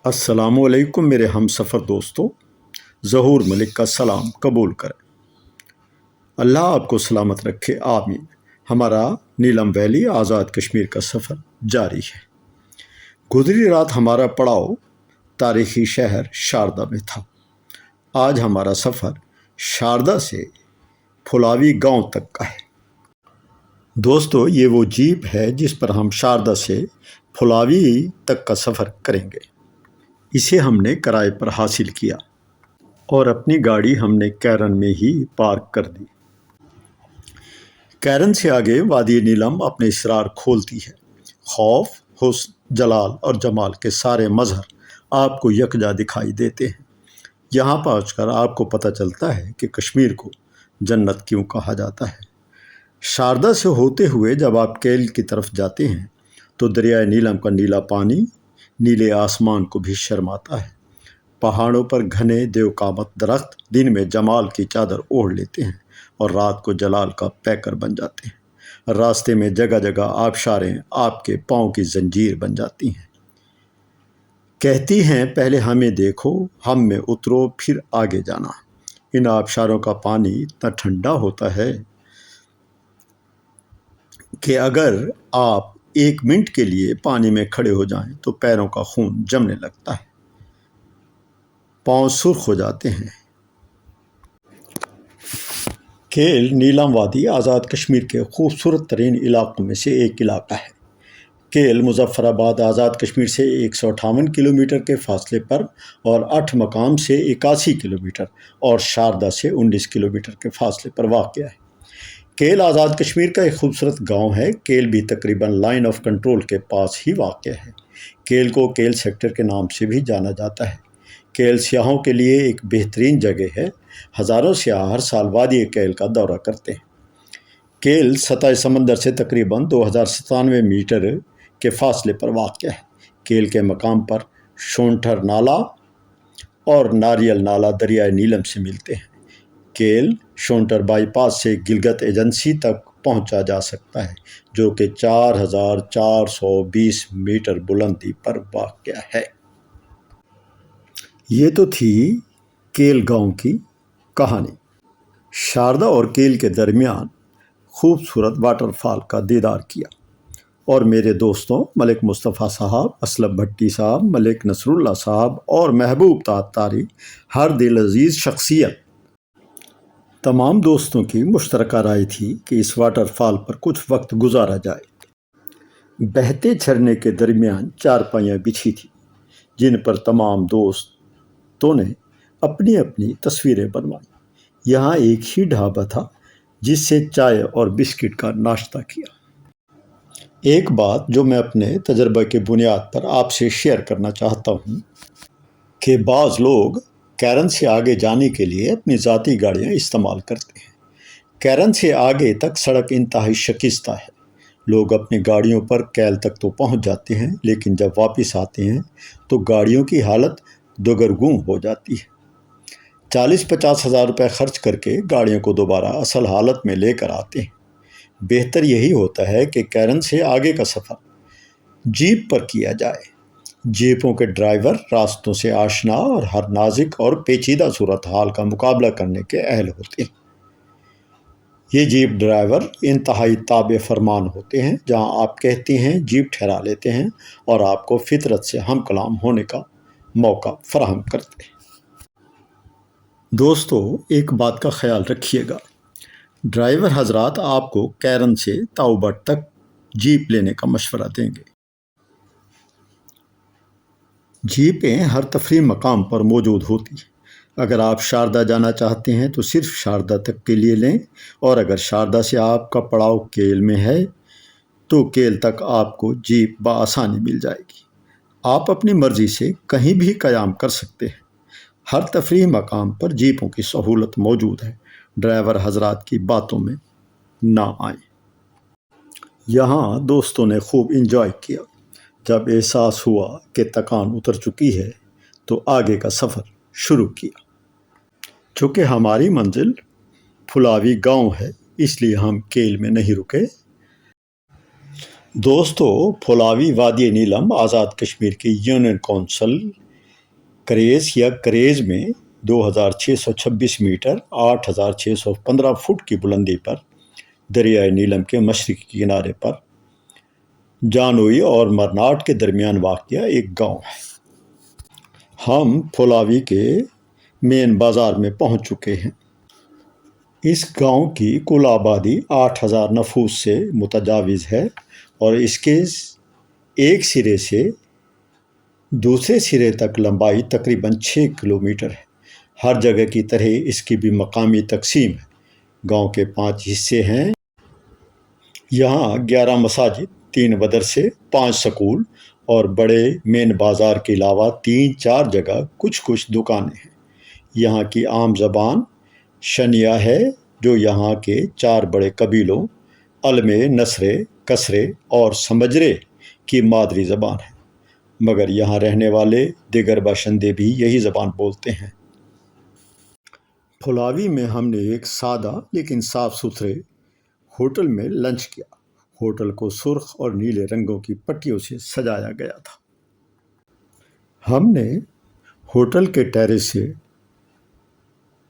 السلام علیکم میرے ہم سفر دوستوں، ظہور ملک کا سلام قبول کریں۔ اللہ آپ کو سلامت رکھے، آمین۔ ہمارا نیلم ویلی آزاد کشمیر کا سفر جاری ہے۔ گزری رات ہمارا پڑاؤ تاریخی شہر شاردا میں تھا۔ آج ہمارا سفر شاردا سے پھلاوی گاؤں تک کا ہے۔ دوستو، یہ وہ جیپ ہے جس پر ہم شاردا سے پھلاوی تک کا سفر کریں گے۔ اسے ہم نے کرائے پر حاصل کیا اور اپنی گاڑی ہم نے کیرن میں ہی پارک کر دی۔ کیرن سے آگے وادی نیلم اپنے اسرار کھولتی ہے۔ خوف، حسن، جلال اور جمال کے سارے مظہر آپ کو یکجا دکھائی دیتے ہیں۔ یہاں پہنچ کر آپ کو پتہ چلتا ہے کہ کشمیر کو جنت کیوں کہا جاتا ہے۔ شاردا سے ہوتے ہوئے جب آپ کیل کی طرف جاتے ہیں تو دریائے نیلم کا نیلا پانی نیلے آسمان کو بھی شرماتا ہے۔ پہاڑوں پر گھنے دیوکامت درخت دن میں جمال کی چادر اوڑھ لیتے ہیں اور رات کو جلال کا پیکر بن جاتے ہیں۔ راستے میں جگہ جگہ آبشاریں آپ کے پاؤں کی زنجیر بن جاتی ہیں، کہتی ہیں پہلے ہمیں دیکھو، ہم میں اترو، پھر آگے جانا۔ ان آبشاروں کا پانی اتنا ٹھنڈا ہوتا ہے کہ اگر آپ 1 منٹ کے لیے پانی میں کھڑے ہو جائیں تو پیروں کا خون جمنے لگتا ہے، پاؤں سرخ ہو جاتے ہیں۔ کیل نیلم وادی آزاد کشمیر کے خوبصورت ترین علاقوں میں سے ایک علاقہ ہے۔ کیل مظفر آباد آزاد کشمیر سے 158 کلومیٹر کے فاصلے پر اور 8 مقام سے 81 کلومیٹر اور شاردا سے 19 کلومیٹر کے فاصلے پر واقع ہے۔ کیل آزاد کشمیر کا ایک خوبصورت گاؤں ہے۔ کیل بھی تقریباً لائن آف کنٹرول کے پاس ہی واقع ہے۔ کیل کو کیل سیکٹر کے نام سے بھی جانا جاتا ہے۔ کیل سیاحوں کے لیے ایک بہترین جگہ ہے۔ ہزاروں سیاح ہر سال وادی کیل کا دورہ کرتے ہیں۔ کیل سطح سمندر سے تقریباً 2097 میٹر کے فاصلے پر واقع ہے۔ کیل کے مقام پر شونٹھر نالہ اور ناریل نالہ دریائے نیلم سے ملتے ہیں۔ کیل شونٹر بائی پاس سے گلگت ایجنسی تک پہنچا جا سکتا ہے، جو کہ 4420 میٹر بلندی پر واقع ہے۔ یہ تو تھی کیل گاؤں کی کہانی۔ شاردا اور کیل کے درمیان خوبصورت واٹر فال کا دیدار کیا اور میرے دوستوں ملک مصطفیٰ صاحب، اسلم بھٹی صاحب، ملک نصر اللہ صاحب اور محبوب تاتاری، ہر دل عزیز شخصیت، تمام دوستوں کی مشترکہ رائے تھی کہ اس واٹر فال پر کچھ وقت گزارا جائے۔ بہتے جھرنے کے درمیان چارپائیاں بچھی تھیں جن پر تمام دوستوں نے اپنی اپنی تصویریں بنوائیں۔ یہاں ایک ہی ڈھابا تھا جس سے چائے اور بسکٹ کا ناشتہ کیا۔ ایک بات جو میں اپنے تجربہ کے بنیاد پر آپ سے شیئر کرنا چاہتا ہوں کہ بعض لوگ کیرن سے آگے جانے کے لیے اپنی ذاتی گاڑیاں استعمال کرتے ہیں۔ کیرن سے آگے تک سڑک انتہائی شکستہ ہے۔ لوگ اپنی گاڑیوں پر کیل تک تو پہنچ جاتے ہیں، لیکن جب واپس آتے ہیں تو گاڑیوں کی حالت دگرگوں ہو جاتی ہے۔ 40-50 ہزار روپے خرچ کر کے گاڑیوں کو دوبارہ اصل حالت میں لے کر آتے ہیں۔ بہتر یہی ہوتا ہے کہ کیرن سے آگے کا سفر جیپ پر کیا جائے۔ جیپوں کے ڈرائیور راستوں سے آشنا اور ہر نازک اور پیچیدہ صورتحال کا مقابلہ کرنے کے اہل ہوتے ہیں۔ یہ جیپ ڈرائیور انتہائی تابع فرمان ہوتے ہیں۔ جہاں آپ کہتے ہیں جیپ ٹھہرا لیتے ہیں اور آپ کو فطرت سے ہم کلام ہونے کا موقع فراہم کرتے ہیں۔ دوستو، ایک بات کا خیال رکھیے گا، ڈرائیور حضرات آپ کو کیرن سے تاؤبٹ تک جیپ لینے کا مشورہ دیں گے۔ جیپیں ہر تفریح مقام پر موجود ہوتی ہیں۔ اگر آپ شاردا جانا چاہتے ہیں تو صرف شاردا تک کے لیے لیں، اور اگر شاردا سے آپ کا پڑاؤ کیل میں ہے تو کیل تک آپ کو جیپ بآسانی مل جائے گی۔ آپ اپنی مرضی سے کہیں بھی قیام کر سکتے ہیں۔ ہر تفریح مقام پر جیپوں کی سہولت موجود ہے۔ ڈرائیور حضرات کی باتوں میں نہ آئیں۔ یہاں دوستوں نے خوب انجوائے کیا۔ جب احساس ہوا کہ تکان اتر چکی ہے تو آگے کا سفر شروع کیا۔ چونکہ ہماری منزل پھلاوی گاؤں ہے، اس لیے ہم کیل میں نہیں رکے۔ دوستو، پھلاوی وادی نیلم آزاد کشمیر کی یونین کونسل کریز یا کریز میں 2626 میٹر 8615 فٹ کی بلندی پر دریائے نیلم کے مشرقی کنارے پر جانوئی اور مرناٹ کے درمیان واقع ایک گاؤں ہے۔ ہم پھلاوی کے مین بازار میں پہنچ چکے ہیں۔ اس گاؤں کی کل آبادی 8000 نفوس سے متجاوز ہے اور اس کے ایک سرے سے دوسرے سرے تک لمبائی تقریباً 6 کلومیٹر ہے۔ ہر جگہ کی طرح اس کی بھی مقامی تقسیم ہے۔ گاؤں کے 5 حصے ہیں۔ یہاں 11 مساجد، 3 مدرسے، 5 سکول اور بڑے مین بازار کے علاوہ 3-4 جگہ کچھ دکانیں ہیں۔ یہاں کی عام زبان شنیا ہے جو یہاں کے 4 بڑے قبیلوں علمے، نصرے، کسرے اور سمجرے کی مادری زبان ہے، مگر یہاں رہنے والے دیگر باشندے بھی یہی زبان بولتے ہیں۔ پھلاوی میں ہم نے ایک سادہ لیکن صاف ستھرے ہوٹل میں لنچ کیا۔ ہوٹل کو سرخ اور نیلے رنگوں کی پٹیوں سے سجایا گیا تھا۔ ہم نے ہوٹل کے ٹیرس سے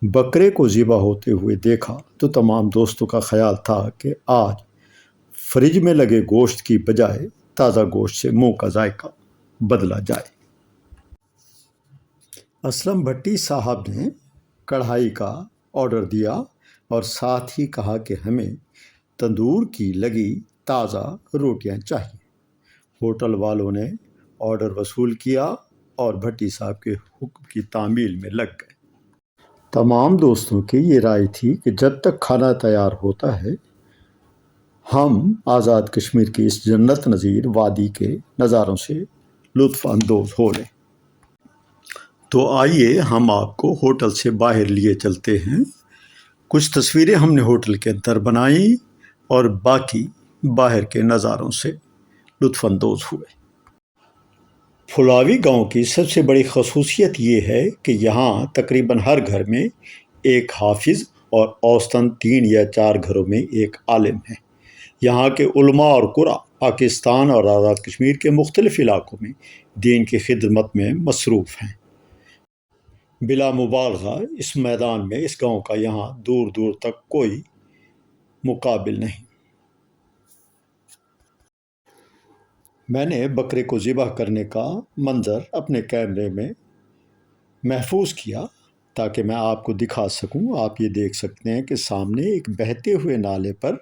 بکرے کو ذبح ہوتے ہوئے دیکھا تو تمام دوستوں کا خیال تھا کہ آج فریج میں لگے گوشت کی بجائے تازہ گوشت سے منہ کا ذائقہ بدلا جائے۔ اسلم بھٹی صاحب نے کڑھائی کا آرڈر دیا اور ساتھ ہی کہا کہ ہمیں تندور کی لگی تازہ روٹیاں چاہیے۔ ہوٹل والوں نے آرڈر وصول کیا اور بھٹی صاحب کے حکم کی تعمیل میں لگ گئے۔ تمام دوستوں کی یہ رائے تھی کہ جب تک کھانا تیار ہوتا ہے ہم آزاد کشمیر کی اس جنت نظیر وادی کے نظاروں سے لطف اندوز ہو لیں۔ تو آئیے ہم آپ کو ہوٹل سے باہر لیے چلتے ہیں۔ کچھ تصویریں ہم نے ہوٹل کے اندر بنائیں اور باقی باہر کے نظاروں سے لطف اندوز ہوئے۔ پھلاوی گاؤں کی سب سے بڑی خصوصیت یہ ہے کہ یہاں تقریباً ہر گھر میں ایک حافظ اور اوسطاً 3 یا 4 گھروں میں ایک عالم ہے۔ یہاں کے علماء اور قرآ پاکستان اور آزاد کشمیر کے مختلف علاقوں میں دین کی خدمت میں مصروف ہیں۔ بلا مبالغہ اس میدان میں اس گاؤں کا یہاں دور دور تک کوئی مقابل نہیں۔ میں نے بکرے کو ذبح کرنے کا منظر اپنے کیمرے میں محفوظ کیا تاکہ میں آپ کو دکھا سکوں۔ آپ یہ دیکھ سکتے ہیں کہ سامنے ایک بہتے ہوئے نالے پر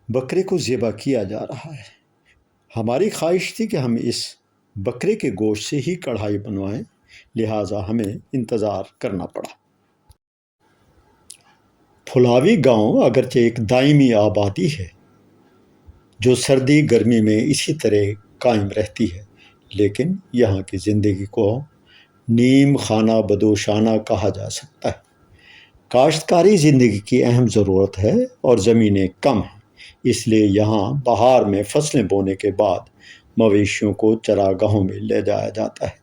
بکرے کو ذبح کیا جا رہا ہے۔ ہماری خواہش تھی کہ ہم اس بکرے کے گوشت سے ہی کڑھائی بنوائیں، لہٰذا ہمیں انتظار کرنا پڑا۔ پھلاوی گاؤں اگرچہ ایک دائمی آبادی ہے جو سردی گرمی میں اسی طرح قائم رہتی ہے، لیکن یہاں کی زندگی کو نیم خانہ بدوشانہ کہا جا سکتا ہے۔ کاشتکاری زندگی کی اہم ضرورت ہے اور زمینیں کم ہیں، اس لیے یہاں بہار میں فصلیں بونے کے بعد مویشیوں کو چراگاہوں میں لے جایا جاتا ہے،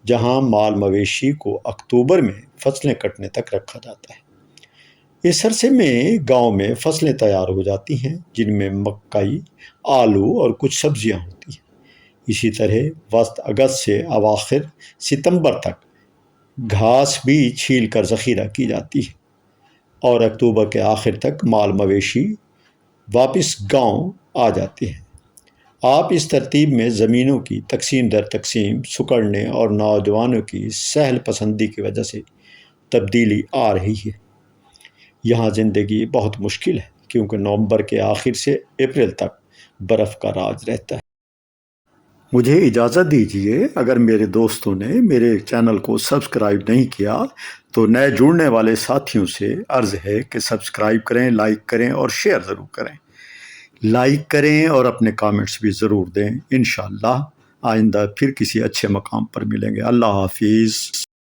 جہاں مال مویشی کو اکتوبر میں فصلیں کٹنے تک رکھا جاتا ہے۔ اس عرصے میں گاؤں میں فصلیں تیار ہو جاتی ہیں جن میں مکئی، آلو اور کچھ سبزیاں ہوتی ہیں۔ اسی طرح وسط اگست سے اواخر ستمبر تک گھاس بھی چھیل کر ذخیرہ کی جاتی ہے اور اکتوبر کے آخر تک مال مویشی واپس گاؤں آ جاتے ہیں۔ آپ اس ترتیب میں زمینوں کی تقسیم در تقسیم سکڑنے اور نوجوانوں کی سہل پسندی کی وجہ سے تبدیلی آ رہی ہے۔ یہاں زندگی بہت مشکل ہے کیونکہ نومبر کے آخر سے اپریل تک برف کا راج رہتا ہے۔ مجھے اجازت دیجیے، اگر میرے دوستوں نے میرے چینل کو سبسکرائب نہیں کیا تو نئے جڑنے والے ساتھیوں سے عرض ہے کہ سبسکرائب کریں، لائک کریں اور شیئر ضرور کریں۔ لائک کریں اور اپنے کامنٹس بھی ضرور دیں۔ انشاءاللہ آئندہ پھر کسی اچھے مقام پر ملیں گے۔ اللہ حافظ۔